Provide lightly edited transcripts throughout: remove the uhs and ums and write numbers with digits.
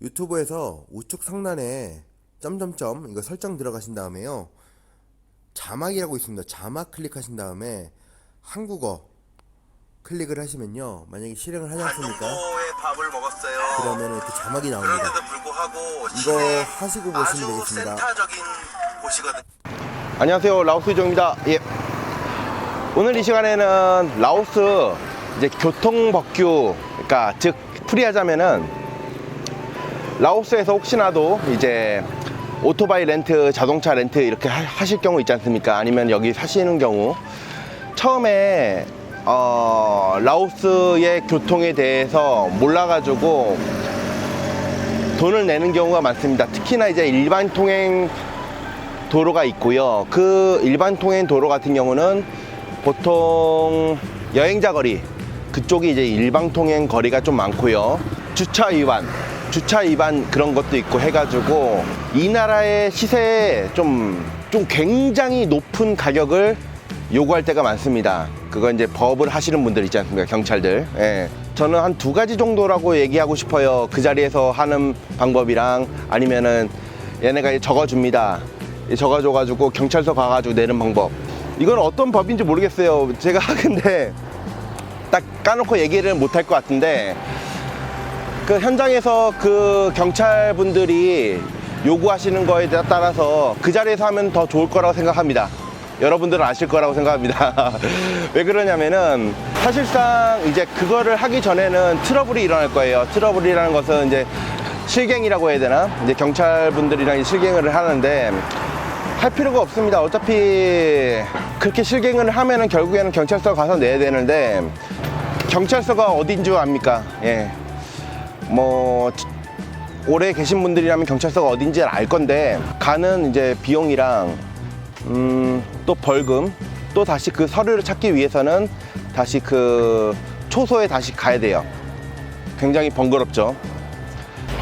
유튜브에서 우측 상단에 점점점 이거 설정 들어가신 다음에요. 자막이라고 있습니다. 자막 클릭하신 다음에 한국어 클릭을 하시면요. 만약에 실행을 하지 반 않습니까? 정도의 밥을 먹었어요. 그러면 이렇게 자막이 나옵니다. 그런데도 불구하고 이거 시내 하시고 아주 보시면 되겠습니다. 센터적인 곳이거든요. 안녕하세요, 라오스 이종입니다. 예. 오늘 이 시간에는 라오스 이제 교통법규, 그러니까 즉 풀이하자면은 라오스에서 혹시나도 이제 오토바이 렌트, 자동차 렌트 이렇게 하실 경우 있지 않습니까? 아니면 여기 사시는 경우 처음에 라오스의 교통에 대해서 몰라가지고 돈을 내는 경우가 많습니다. 특히나 이제 일반 통행 도로가 있고요. 그 일반 통행 도로 같은 경우는 보통 여행자 거리 그쪽이 이제 일반 통행 거리가 좀 많고요. 주차 위반 그런 것도 있고 해가지고 이 나라의 시세에 좀 굉장히 높은 가격을 요구할 때가 많습니다. 그건 이제 법을 하시는 분들 있지 않습니까? 경찰들. 예. 저는 한 두 가지 정도라고 얘기하고 싶어요. 그 자리에서 하는 방법이랑 아니면은 얘네가 적어줍니다. 적어줘가지고 경찰서 가가지고 내는 방법. 이건 어떤 법인지 모르겠어요. 제가 근데 딱 까놓고 얘기를 못할 것 같은데 그 현장에서 그 경찰분들이 요구하시는 거에 따라서 그 자리에서 하면 더 좋을 거라고 생각합니다. 여러분들은 아실 거라고 생각합니다. 왜 그러냐면은 사실상 이제 그거를 하기 전에는 트러블이 일어날 거예요. 트러블이라는 것은 이제 실갱이라고 해야 되나? 이제 경찰분들이랑 실갱을 하는데 할 필요가 없습니다. 어차피 그렇게 실갱을 하면은 결국에는 경찰서 가서 내야 되는데 경찰서가 어딘 줄 압니까? 예. 뭐 오래 계신 분들이라면 경찰서가 어딘지 알 건데 가는 이제 비용이랑 또 벌금 또 다시 그 서류를 찾기 위해서는 다시 그 초소에 다시 가야 돼요. 굉장히 번거롭죠.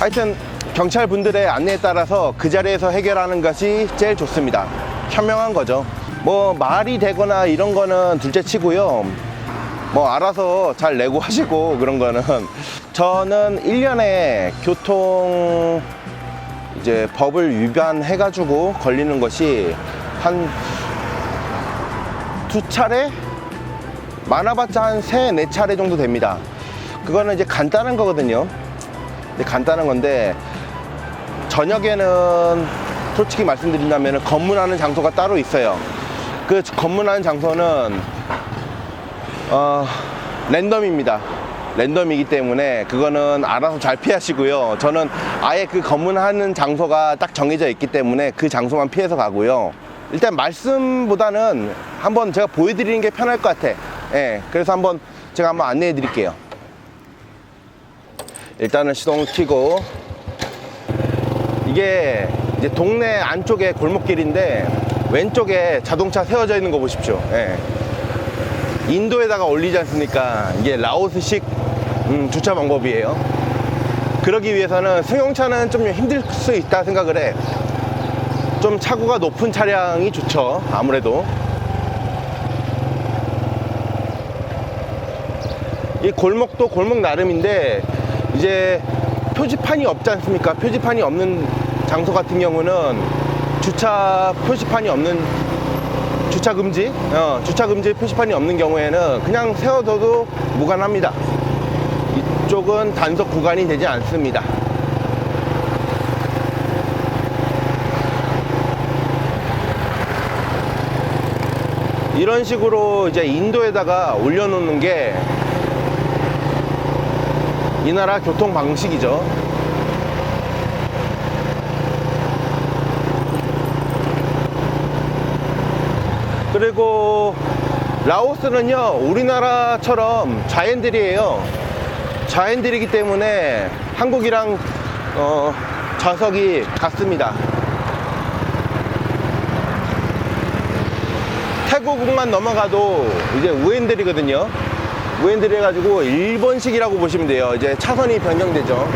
하여튼 경찰분들의 안내에 따라서 그 자리에서 해결하는 것이 제일 좋습니다. 현명한 거죠. 뭐 말이 되거나 이런 거는 둘째 치고요. 뭐 알아서 잘 내고 하시고 그런 거는 저는 1년에 교통 이제 법을 위반해 가지고 걸리는 것이 한 두 차례? 많아봤자 한 세, 네 차례 정도 됩니다. 그거는 이제 간단한 거거든요. 간단한 건데 저녁에는 솔직히 말씀드린다면 검문하는 장소가 따로 있어요. 그 검문하는 장소는 랜덤입니다. 랜덤이기 때문에 그거는 알아서 잘 피하시고요. 저는 아예 그 검문하는 장소가 딱 정해져 있기 때문에 그 장소만 피해서 가고요. 일단 말씀보다는 한번 제가 보여드리는 게 편할 것 같아. 예, 그래서 제가 한번 안내해 드릴게요. 일단은 시동을 켜고, 이게 이제 동네 안쪽에 골목길인데 왼쪽에 자동차 세워져 있는 거 보십시오. 예. 인도에다가 올리지 않습니까? 이게 라오스식 주차 방법이에요. 그러기 위해서는 승용차는 좀 힘들 수 있다 생각을 해. 좀 차고가 높은 차량이 좋죠. 아무래도 이 골목도 골목 나름인데 이제 표지판이 없지 않습니까? 표지판이 없는 장소 같은 경우는 주차 표지판이 없는 주차 금지 표지판이 없는 경우에는 그냥 세워둬도 무관합니다. 이쪽은 단속 구간이 되지 않습니다. 이런 식으로 이제 인도에다가 올려놓는 게 이 나라 교통 방식이죠. 그리고 라오스는요, 우리나라처럼 좌핸들이에요. 좌핸들이기 때문에 한국이랑 좌석이 같습니다. 태국만 넘어가도 이제 우핸들이거든요. 우핸들 해가지고 일본식이라고 보시면 돼요. 이제 차선이 변경되죠.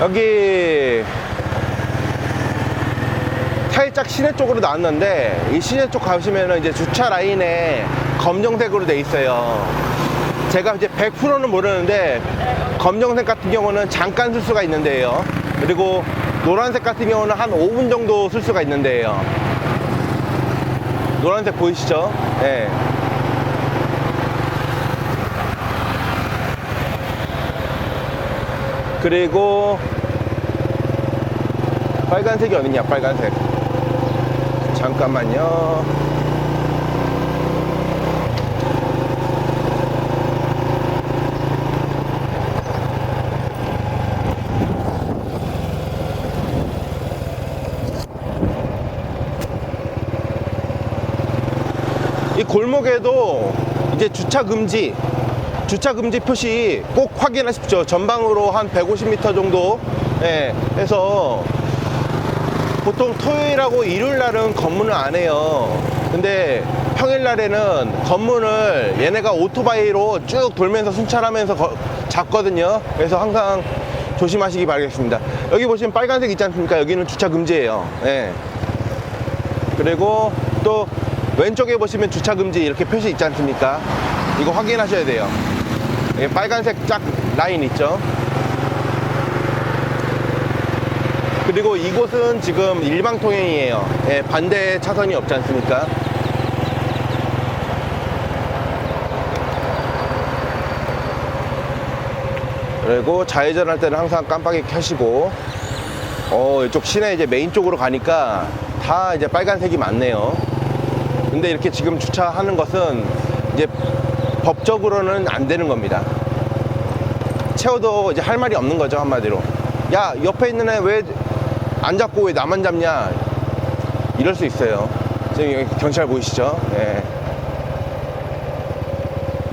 여기 살짝 시내 쪽으로 나왔는데 이 시내 쪽 가시면은 이제 주차 라인에 검정색으로 돼 있어요. 제가 이제 100%는 모르는데 검정색 같은 경우는 잠깐 쓸 수가 있는데요. 그리고 노란색 같은 경우는 한 5분 정도 쓸 수가 있는데요. 노란색 보이시죠? 네. 그리고 빨간색이 어딨냐, 빨간색. 잠깐만요. 이 골목에도 이제 주차 금지 표시 꼭 확인하십시오. 전방으로 한 150m 정도 해서 보통 토요일하고 일요일 날은 검문을 안 해요. 근데 평일 날에는 검문을 얘네가 오토바이로 쭉 돌면서 순찰하면서 잡거든요. 그래서 항상 조심하시기 바라겠습니다. 여기 보시면 빨간색 있지 않습니까? 여기는 주차 금지예요. 그리고 또 왼쪽에 보시면 주차 금지 이렇게 표시 있지 않습니까? 이거 확인하셔야 돼요. 빨간색 짝 라인 있죠? 그리고 이곳은 지금 일방통행이에요. 반대 차선이 없지 않습니까? 그리고 좌회전 할 때는 항상 깜빡이 켜시고, 이쪽 시내 이제 메인 쪽으로 가니까 다 이제 빨간색이 많네요. 근데 이렇게 지금 주차하는 것은 이제 법적으로는 안 되는 겁니다. 채워도 이제 할 말이 없는 거죠, 한마디로. 야, 옆에 있는 애 왜 안 잡고 왜 나만 잡냐, 이럴 수 있어요. 지금 여기 경찰 보이시죠?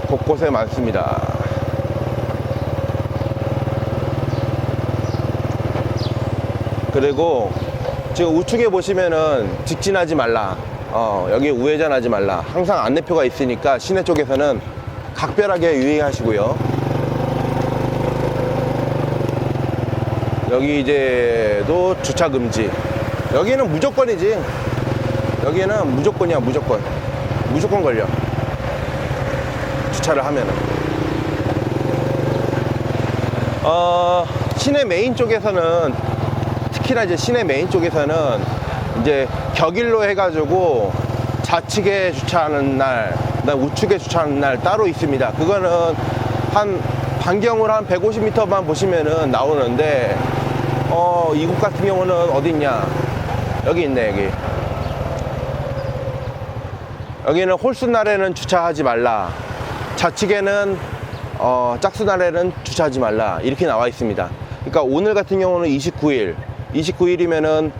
곳곳에 많습니다. 그리고 지금 우측에 보시면은 직진하지 말라, 여기 우회전하지 말라, 항상 안내표가 있으니까 시내 쪽에서는 각별하게 유의하시고요. 여기 이제도 주차 금지. 여기는 무조건이지. 여기는 무조건이야, 무조건. 무조건 걸려, 주차를 하면은. 시내 메인 쪽에서는, 특히나 이제 시내 메인 쪽에서는 이제 격일로 해가지고 좌측에 주차하는 날, 그다음 우측에 주차하는 날 따로 있습니다. 그거는 한 반경으로 한 150m만 보시면은 나오는데, 이곳 같은 경우는 어디 있냐? 여기 있네, 여기. 여기는 홀수 날에는 주차하지 말라. 좌측에는 짝수 날에는 주차하지 말라. 이렇게 나와 있습니다. 그러니까 오늘 같은 경우는 29일이면은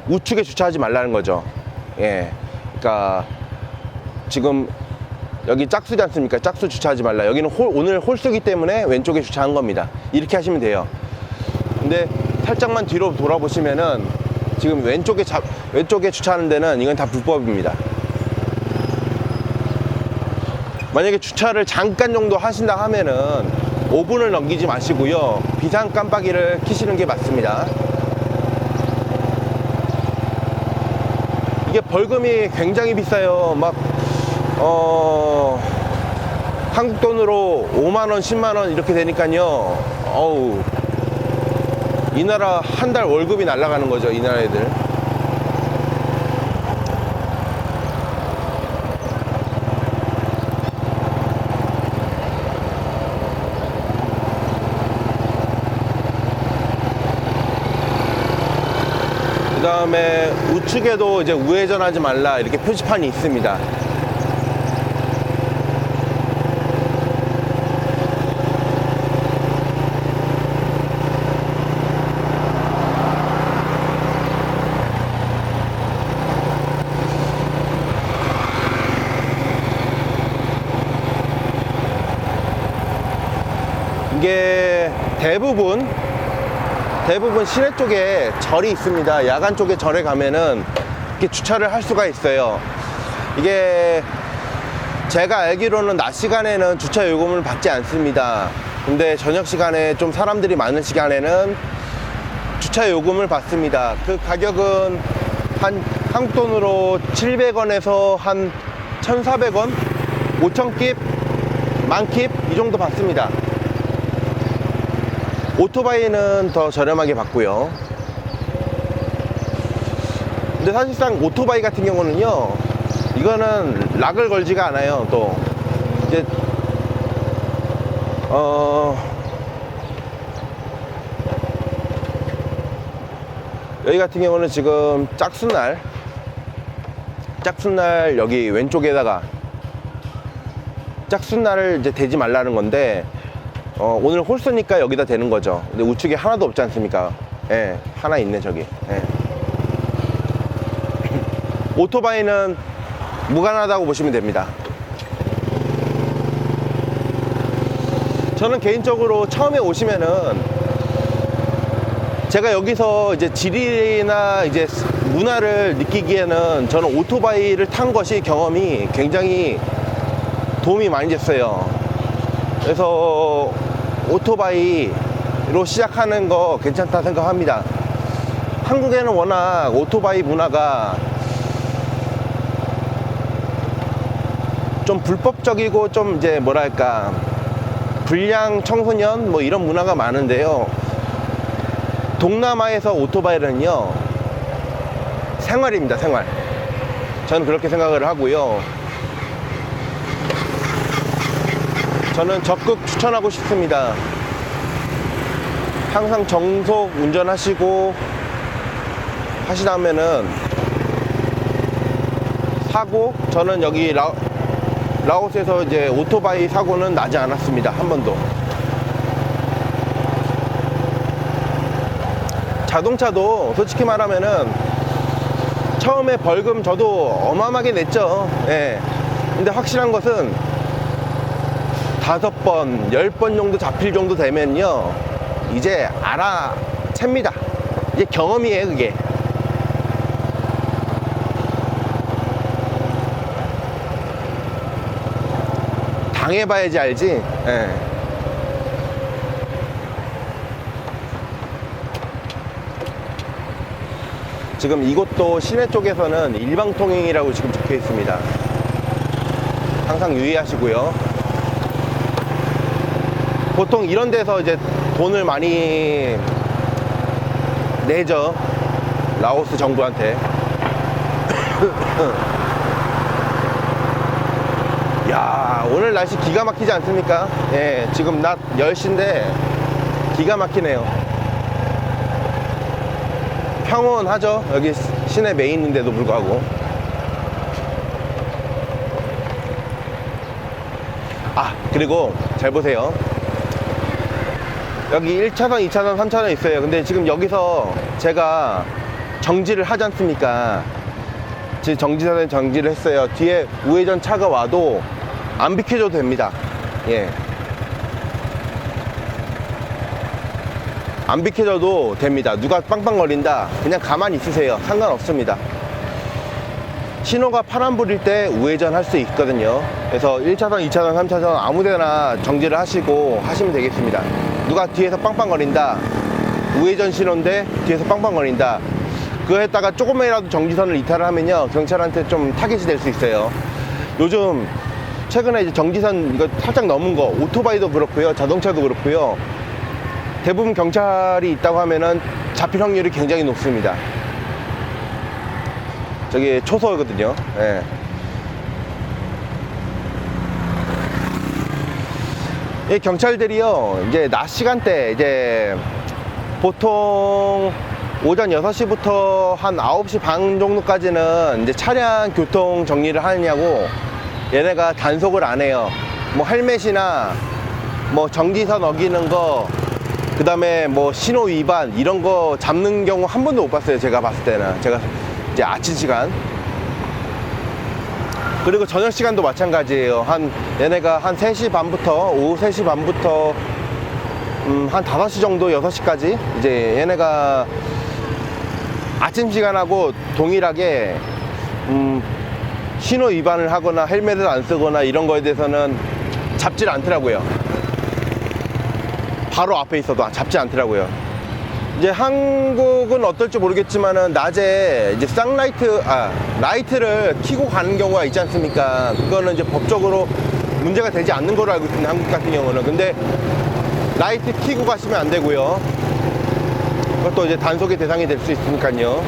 우측에 주차하지 말라는 거죠. 그러니까 지금 여기 짝수지 않습니까? 짝수 주차하지 말라. 여기는 오늘 홀수기 때문에 왼쪽에 주차한 겁니다. 이렇게 하시면 돼요. 근데 살짝만 뒤로 돌아보시면은 지금 왼쪽에 주차하는 데는 이건 다 불법입니다. 만약에 주차를 잠깐 정도 하신다 하면은 5분을 넘기지 마시고요. 비상 깜빡이를 켜시는 게 맞습니다. 이게 벌금이 굉장히 비싸요. 막 한국 돈으로 5만원, 10만원 이렇게 되니까요. 어우, 이 나라 한 달 월급이 날아가는 거죠, 이 나라 애들. 그 다음에 우측에도 이제 우회전하지 말라 이렇게 표지판이 있습니다. 이게 대부분 시내 쪽에 절이 있습니다. 야간 쪽에 절에 가면은 이렇게 주차를 할 수가 있어요. 이게 제가 알기로는 낮 시간에는 주차 요금을 받지 않습니다. 근데 저녁 시간에 좀 사람들이 많은 시간에는 주차 요금을 받습니다. 그 가격은 한 한국 돈으로 700원에서 한 1,400원, 5,000깁 만킵 이 정도 받습니다. 오토바이는 더 저렴하게 받고요. 근데 사실상 오토바이 같은 경우는요, 이거는 락을 걸지가 않아요. 또 이제 여기 같은 경우는 지금 짝순날 여기 왼쪽에다가 짝순날을 이제 대지 말라는 건데, 오늘 홀스니까 여기다 대는 거죠. 근데 우측에 하나도 없지 않습니까? 예, 하나 있네 저기. 예. 오토바이는 무관하다고 보시면 됩니다. 저는 개인적으로 처음에 오시면은 제가 여기서 이제 지리나 이제 문화를 느끼기에는 저는 오토바이를 탄 것이 경험이 굉장히 도움이 많이 됐어요. 그래서 오토바이로 시작하는 거 괜찮다 생각합니다. 한국에는 워낙 오토바이 문화가 좀 불법적이고 좀 이제 뭐랄까 불량 청소년 뭐 이런 문화가 많은데요. 동남아에서 오토바이는요 생활입니다. 생활. 저는 그렇게 생각을 하고요. 저는 적극 추천하고 싶습니다. 항상 정속 운전하시고 하시다면은 사고, 저는 여기 라오스에서 이제 오토바이 사고는 나지 않았습니다. 한 번도. 자동차도 솔직히 말하면은 처음에 벌금 저도 어마어마하게 냈죠. 예. 근데 확실한 것은 5번, 10번 정도 잡힐 정도 되면요 이제 알아챕니다. 이제 경험이에요 그게. 당해봐야지 알지. 예. 지금 이곳도 시내 쪽에서는 일방통행이라고 지금 적혀 있습니다. 항상 유의하시고요. 보통 이런 데서 이제 돈을 많이 내죠. 라오스 정부한테. 야, 오늘 날씨 기가 막히지 않습니까? 예, 지금 낮 10시인데 기가 막히네요. 평온하죠? 여기 시내 메인인데도 불구하고. 아, 그리고 잘 보세요. 여기 1차선, 2차선, 3차선 있어요. 근데 지금 여기서 제가 정지를 하지 않습니까? 지금 정지선에 정지를 했어요. 뒤에 우회전 차가 와도 안 비켜줘도 됩니다. 예. 안 비켜줘도 됩니다. 누가 빵빵거린다 그냥 가만히 있으세요. 상관없습니다. 신호가 파란불일 때 우회전 할 수 있거든요. 그래서 1차선, 2차선, 3차선 아무데나 정지를 하시고 하시면 되겠습니다. 누가 뒤에서 빵빵거린다, 우회전 신호인데 뒤에서 빵빵거린다, 그거에다가 조금이라도 정지선을 이탈을 하면요 경찰한테 좀 타겟이 될 수 있어요. 요즘 최근에 이제 정지선 이거 살짝 넘은 거, 오토바이도 그렇고요, 자동차도 그렇고요, 대부분 경찰이 있다고 하면은 잡힐 확률이 굉장히 높습니다. 저기 초소거든요. 예. 이 경찰들이요, 이제 낮 시간대, 이제 보통 오전 6시부터 한 9시 반 정도까지는 이제 차량 교통 정리를 하느냐고 얘네가 단속을 안 해요. 뭐 헬멧이나 뭐 정지선 어기는 거, 그 다음에 뭐 신호 위반 이런 거 잡는 경우 한 번도 못 봤어요. 제가 봤을 때는. 제가 이제 아침 시간, 그리고 저녁 시간도 마찬가지예요. 얘네가 한 3시 반부터, 오후 3시 반부터 한 5시 정도, 6시까지 이제 얘네가 아침 시간하고 동일하게 신호 위반을 하거나 헬멧을 안 쓰거나 이런 거에 대해서는 잡질 않더라고요. 바로 앞에 있어도 잡지 않더라고요. 이제 한국은 어떨지 모르겠지만은 낮에 이제 라이트를 켜고 가는 경우가 있지 않습니까? 그거는 이제 법적으로 문제가 되지 않는 걸로 알고 있습니다. 한국 같은 경우는. 근데 라이트 켜고 가시면 안 되고요. 그것도 이제 단속의 대상이 될 수 있으니까요.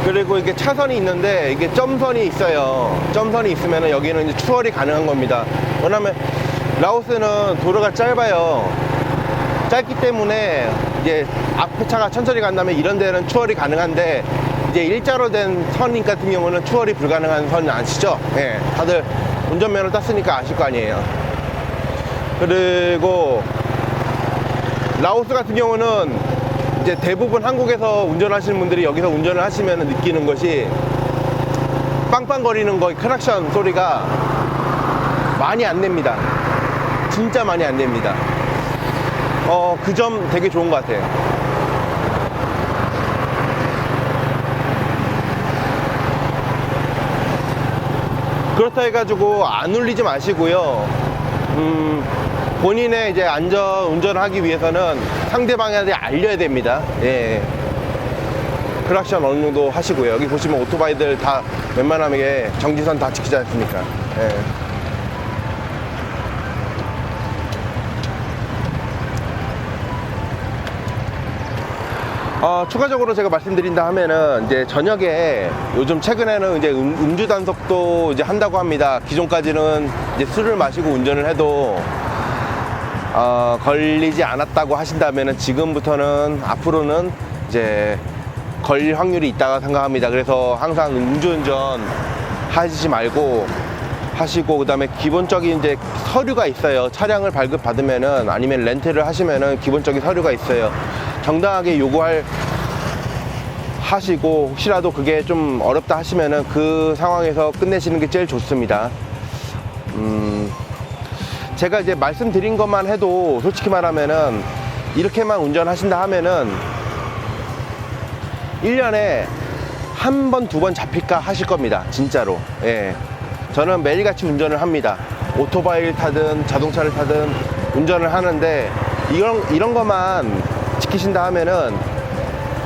그리고 이게 차선이 있는데 이게 점선이 있어요. 점선이 있으면 여기는 이제 추월이 가능한 겁니다. 왜냐면 라오스는 도로가 짧아요. 짧기 때문에 이제 앞에 차가 천천히 간다면 이런 데는 추월이 가능한데 이제 일자로 된 선 같은 경우는 추월이 불가능한 선 아시죠? 예, 다들 운전면허 땄으니까 아실 거 아니에요. 그리고 라오스 같은 경우는 이제 대부분 한국에서 운전하시는 분들이 여기서 운전을 하시면 느끼는 것이 빵빵거리는 거, 크락션 소리가 많이 안 냅니다. 진짜 많이 안 냅니다. 그 점 되게 좋은 것 같아요. 그렇다 해가지고 안 울리지 마시고요. 본인의 이제 안전 운전을 하기 위해서는 상대방한테 알려야 됩니다. 예. 크락션 어느 정도 하시고요. 여기 보시면 오토바이들 다 웬만하게 정지선 다 지키지 않습니까? 예. 추가적으로 제가 말씀드린다 하면은 이제 저녁에 요즘 최근에는 이제 음주 단속도 이제 한다고 합니다. 기존까지는 이제 술을 마시고 운전을 해도 걸리지 않았다고 하신다면은 지금부터는 앞으로는 이제 걸릴 확률이 있다고 생각합니다. 그래서 항상 음주운전 하시지 말고 하시고, 그 다음에 기본적인 이제 서류가 있어요. 차량을 발급받으면은 아니면 렌트를 하시면은 기본적인 서류가 있어요. 정당하게 하시고, 혹시라도 그게 좀 어렵다 하시면은 그 상황에서 끝내시는 게 제일 좋습니다. 제가 이제 말씀드린 것만 해도 솔직히 말하면은 이렇게만 운전하신다 하면은 1년에 한 번, 두 번 잡힐까 하실 겁니다. 진짜로. 예. 저는 매일같이 운전을 합니다. 오토바이를 타든 자동차를 타든 운전을 하는데 이런 것만 지키신다 하면은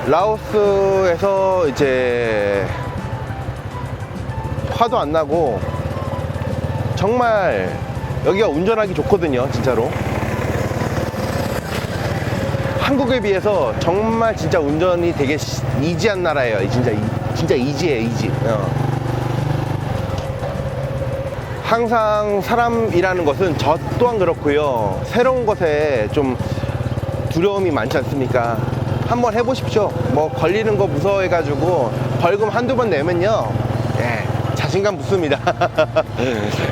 라오스에서 이제 화도 안 나고 정말 여기가 운전하기 좋거든요. 진짜로 한국에 비해서 정말 진짜 운전이 되게 이지한 나라예요. 진짜 이지예요. 이지. 항상 사람이라는 것은 저 또한 그렇고요. 새로운 것에 좀 두려움이 많지 않습니까? 한번 해보십시오. 뭐 걸리는 거 무서워해가지고 벌금 한두 번 내면요, 예, 자신감 붙습니다.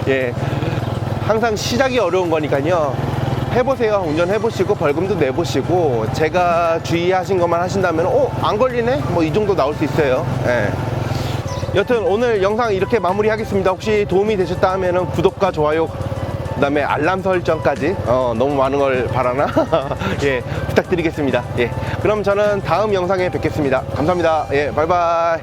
예, 항상 시작이 어려운 거니까요. 해보세요. 운전해보시고 벌금도 내보시고, 제가 주의하신 것만 하신다면 안 걸리네? 뭐 이 정도 나올 수 있어요. 예. 여튼 오늘 영상 이렇게 마무리하겠습니다. 혹시 도움이 되셨다 하면은 구독과 좋아요, 그 다음에 알람 설정까지 너무 많은 걸 바라나? 예, 부탁드리겠습니다. 예, 그럼 저는 다음 영상에 뵙겠습니다. 감사합니다. 예, 바이바이.